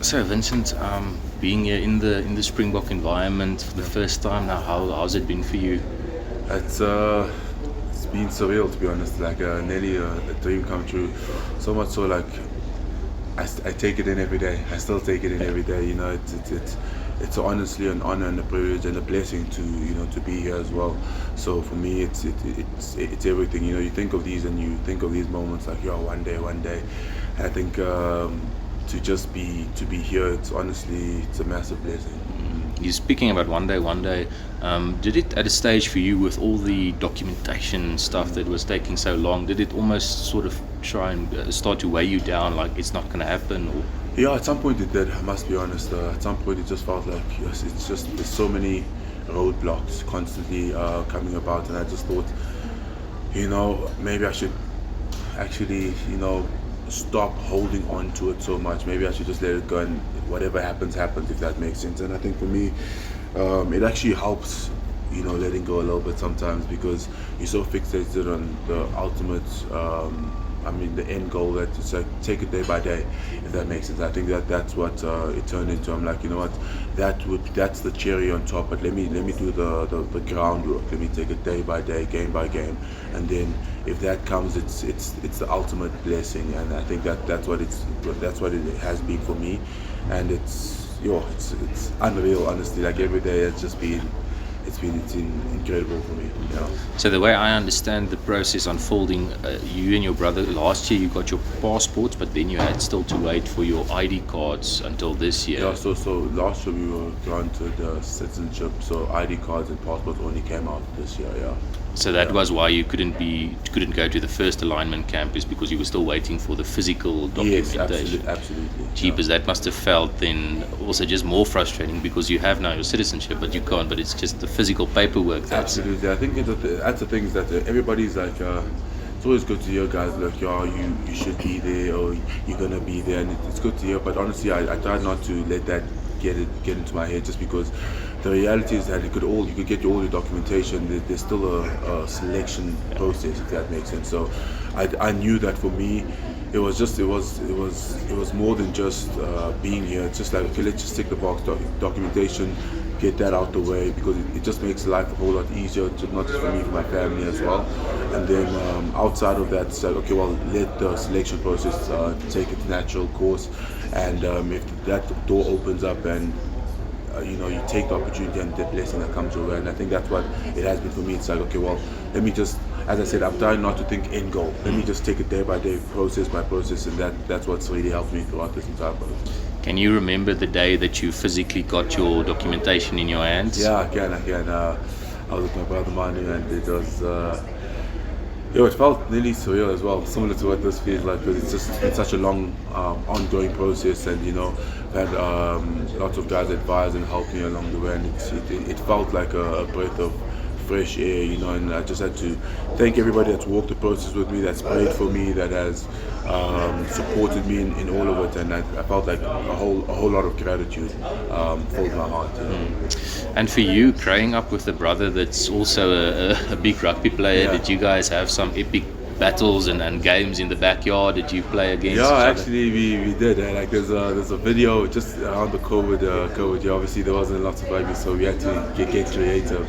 So Vincent, being here in the Springbok environment for the first time now, how's it been for you? It's it's been surreal, to be honest. Like nearly a dream come true. So much so, like I take it in every day. I still take it in every day. You know, it's honestly an honor and a privilege and a blessing to to be here as well. So for me, it's everything. You know, you think of these and you think of these moments like, yo, one day, one day. And I think to be here, it's a massive blessing. You're speaking about one day, one day. Did it at a stage for you with all the documentation stuff that was taking so long? Did it almost sort of try and start to weigh you down, like it's not going to happen? Or Yeah, at some point it did. I must be honest. At some point it just felt like yes, it's just there's so many roadblocks constantly coming about, and I just thought, maybe I should actually, stop holding on to it so much. Maybe I should just let it go, and whatever happens, happens. If that makes sense. And I think for me, it actually helps, letting go a little bit sometimes because you're so fixated on the ultimate. The end goal that it's like take it day by day, if that makes sense. I think that's what it turned into. I'm like, you know what, that's the cherry on top. But let me do the groundwork. Let me take it day by day, game by game, and then if that comes, it's the ultimate blessing. And I think that's what it has been for me, and it's unreal. Honestly, like every day, it's been incredible for me. so the way I understand the process unfolding, you and your brother last year you got your passports, but then you had still to wait for your ID cards until this year. Yeah, so last year we were granted citizenship, so ID cards and passports only came out this year. Yeah. So that Yeah. was why you couldn't go to the first alignment camp, is because you were still waiting for the physical Yes, documentation. absolutely. Jeepers, that must have felt then also just more frustrating because you have now your citizenship, but you can't. But it's just the physical paperwork that's. Absolutely. I think that's the thing is that everybody's like, it's always good to hear guys like, yeah, you should be there or you're gonna be there, and it's good to hear. But honestly, I try not to let that get into my head, just because the reality is that you could get all your documentation. There's still a selection process, if that makes sense. So I knew that for me, it was more than just being here. It's just like, okay, let's just tick the box, documentation, get that out the way, because it just makes life a whole lot easier, not just for me, for my family as well. And then outside of that, it's like, okay, well, let the selection process take its natural course, and if that door opens up and you take the opportunity and the blessing that comes your way. And I think that's what it has been for me. It's like, okay, well, let me just, as I said, I'm trying not to think end goal. Let me just take it day by day, process by process, and that's what's really helped me throughout this entire process. Can you remember the day that you physically got your documentation in your hands? Yeah, I can. I was with my brother Manu, and it felt nearly surreal as well, similar to what this feels like, because it's been such a long, ongoing process, and I've had lots of guys advise and help me along the way, and it felt like a breath of fresh air, and I just had to thank everybody that's walked the process with me, that's prayed for me, that has supported me in all of it, and I felt like a whole lot of gratitude filled my heart. And for you, growing up with a brother that's also a big rugby player, Yeah. did you guys have some epic battles and games in the backyard? Did you play against each Yeah, other? actually, we did. Like, there's a video just around the COVID year. Obviously, there wasn't lots of rugby, so we had to get creative.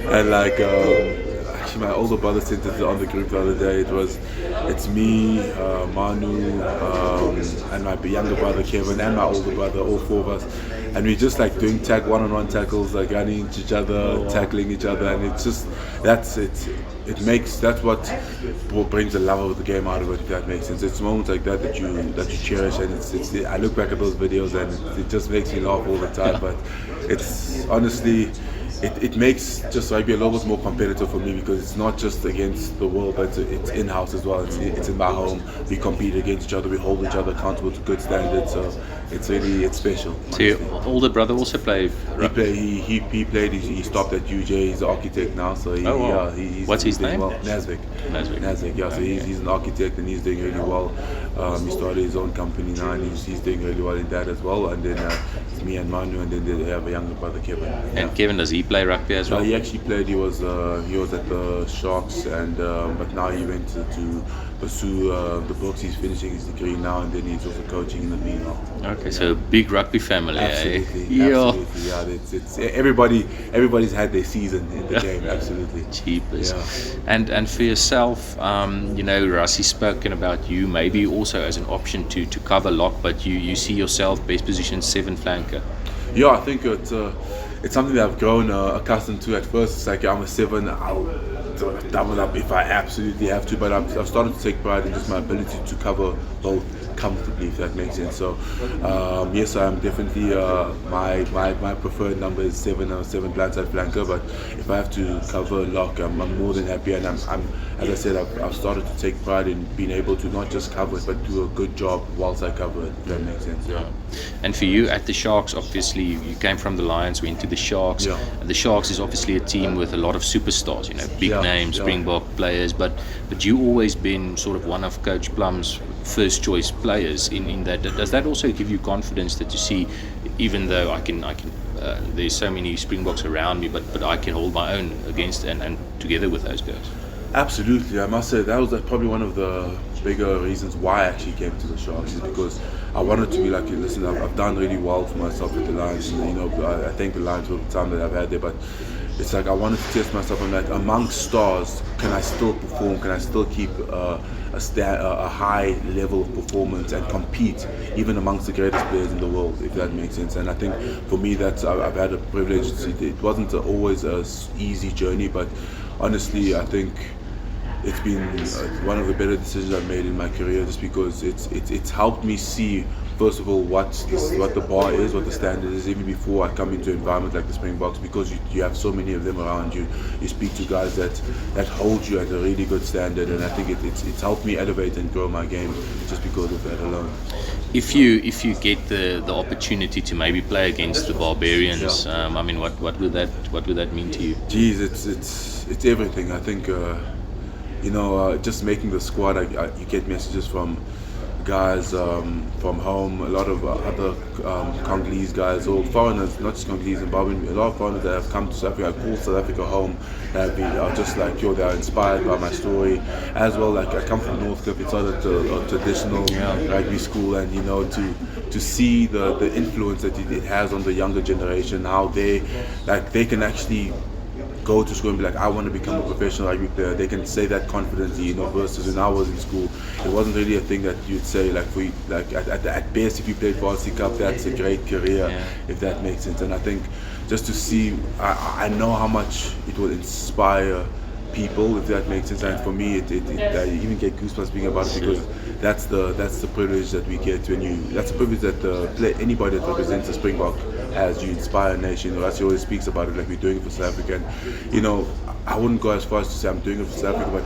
And like, actually, my older brother sent it on the group the other day. It's me, Manu, and my younger brother Kevin, and my older brother, all four of us. And we just like doing one-on-one tackles, like running into each other, tackling each other, and it's just that's it. That's what brings the love of the game out of it. If that makes sense, it's moments like that you cherish, and it's. I look back at those videos and it just makes me laugh all the time. But it's honestly. It makes just rugby a little bit more competitive for me, because it's not just against the world, but it's in-house as well. It's in my home. We compete against each other. We hold each other accountable to good standards. So it's special. So your older brother also played He rugby? played. He played. He stopped at UJ. He's an architect now. So Oh, wow. What's his doing name? well. Nazvik. Nazvik. Yeah. So he's an architect, and he's doing really well. He started his own company now, and he's doing really well in that as well. And then it's me and Manu, and then they have a younger brother Kevin. And Kevin, does he play rugby as well? He actually played. He was at the Sharks, and but now he went to pursue the books. He's finishing his degree now, and then he's also coaching in the meanwhile. Okay, so big rugby family. Absolutely, Yeah. absolutely. Yeah, it's everybody's had their season in the game. Absolutely. Cheapers. Yeah. And for yourself, Rassi's spoken about you maybe also as an option to cover lock, but you see yourself best positioned 7 flanker. Yeah, I think it's something that I've grown accustomed to. At first, it's like I'm a 7. I'll double up if I absolutely have to, but I've started to take pride in just my ability to cover both comfortably, if that makes sense. So yes, I'm definitely my preferred number is 7. I'm a 7 blindside flanker, but if I have to cover lock, I'm more than happy. And I'm as I said, I've started to take pride in being able to not just cover it, but do a good job whilst I cover it, if that makes sense. Yeah. And for you at the Sharks, obviously you came from the Lions, went to the Sharks. Yeah. The Sharks is obviously a team with a lot of superstars, big names, Springbok players, but you always been sort of one of Coach Plum's first choice players in that. Does that also give you confidence that you see, even though I can there's so many Springboks around me, but I can hold my own against and together with those guys? Absolutely, I must say that was probably one of the bigger reasons why I actually came to the Sharks, is because I wanted to be like, listen, I've done really well for myself with the Lions, and I thank the Lions for the time that I've had there, but it's like I wanted to test myself. I'm like, amongst stars, can I still perform? Can I still keep a high level of performance and compete even amongst the greatest players in the world, if that makes sense? And I think for me, I've had a privilege. It wasn't always an easy journey, but honestly, I think it's been one of the better decisions I've made in my career, just because it's helped me see, first of all, what the bar is, what the standard is, even before I come into an environment like the Springboks, because you have so many of them around you. You speak to guys that hold you at a really good standard, and I think it's helped me elevate and grow my game just because of that alone. If you get the opportunity to maybe play against the Barbarians, what would that mean to you? Geez, it's everything. I think just making the squad. You get messages from guys from home, a lot of other Congolese guys, or foreigners, not just Congolese, Zimbabwean, a lot of foreigners that have come to South Africa, call South Africa home, that are just like, they're inspired by my story as well. Like, I come from Northcliffe, it's not a traditional rugby school, and to see the influence that it has on the younger generation, how they can actually go to school and be like, I want to become a professional rugby player. They can say that confidently, versus when I was in school, it wasn't really a thing that you'd say, at best, if you played Varsity Cup, that's a great career, if that makes sense. And I think just to see, I know how much it will inspire people, if that makes sense. And for me, I even get goosebumps speaking about it, because that's the privilege that we get that's the privilege that anybody that represents a Springbok has. You inspire a nation. Rassi always speaks about it, like we're doing it for South Africa. And, I wouldn't go as far as to say I'm doing it for South Africa,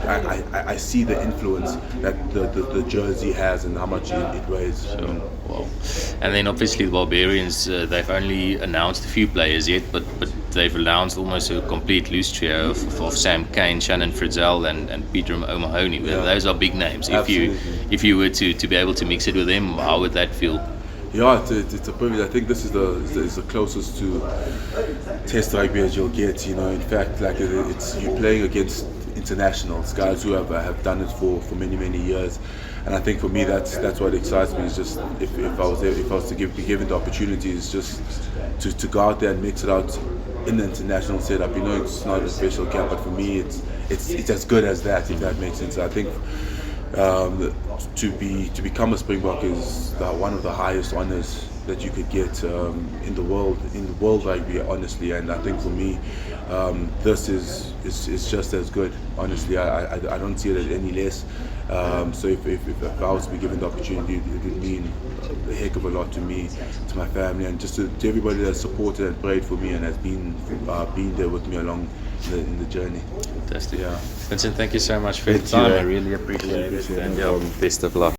but I see the influence that the jersey has and how much it weighs. Well, and then obviously the Barbarians, they've only announced a few players yet, but they've announced almost a complete loose trio of Sam Kane, Shannon Frizzell, and Peter O'Mahony. Those are big names. Absolutely. If you were to be able to mix it with them, how would that feel? Yeah, it's a privilege. I think this is the closest to test rugby as you'll get. In fact, it's you're playing against internationals, guys who have done it for many years. And I think for me, that's what excites me. Is just if I was to be given the opportunity, is just to go out there and mix it out in the international setup. It's not a special camp, but for me, it's as good as that, if that makes sense. I think to become a Springbok is one of the highest honors that you could get in the world rugby, honestly. And I think for me, this is just as good, honestly. I don't see it as any less. So if I was to be given the opportunity, it would mean a heck of a lot to me, to my family, and just to everybody that's supported and prayed for me and has been there with me along in the journey. Fantastic. Yeah. Vincent, thank you so much for your time. I really appreciate it. And best of luck.